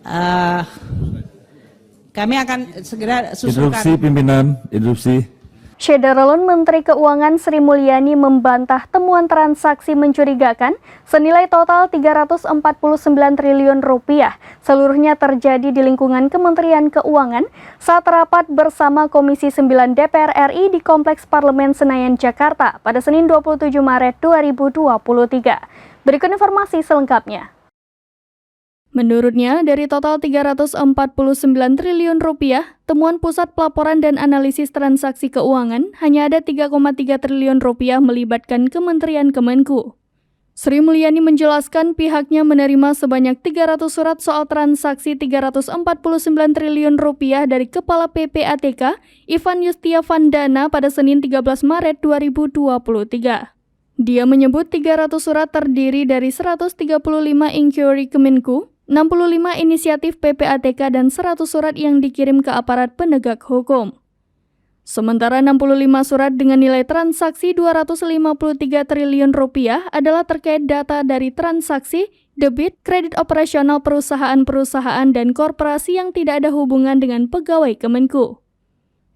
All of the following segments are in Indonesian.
Eh, kami akan segera susulkan. Interupsi pimpinan, interupsi. Syederalun Menteri Keuangan Sri Mulyani membantah temuan transaksi mencurigakan senilai total 349 triliun rupiah seluruhnya terjadi di lingkungan Kementerian Keuangan saat rapat bersama Komisi 9 DPR RI di Kompleks Parlemen Senayan, Jakarta pada Senin 27 Maret 2023. Berikut informasi selengkapnya. Menurutnya, dari total 349 triliun rupiah, temuan Pusat Pelaporan dan Analisis Transaksi Keuangan hanya ada 3,3 triliun rupiah melibatkan Kementerian Kemenku. Sri Mulyani menjelaskan pihaknya menerima sebanyak 300 surat soal transaksi 349 triliun rupiah dari Kepala PPATK, Ivan Yustiavandana pada Senin 13 Maret 2023. Dia menyebut 300 surat terdiri dari 135 inquiry Kemenku, 65 inisiatif PPATK dan 100 surat yang dikirim ke aparat penegak hukum. Sementara 65 surat dengan nilai transaksi 253 triliun rupiah adalah terkait data dari transaksi, debit, kredit operasional perusahaan-perusahaan dan korporasi yang tidak ada hubungan dengan pegawai Kemenku.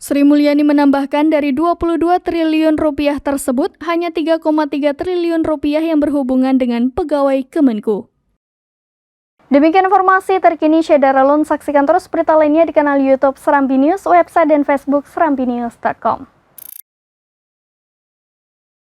Sri Mulyani menambahkan dari 22 triliun rupiah tersebut, hanya 3,3 triliun rupiah yang berhubungan dengan pegawai Kemenku. Demikian informasi terkini Syederalun. Saksikan terus berita lainnya di kanal YouTube Serambi News, website dan Facebook serambinews.com.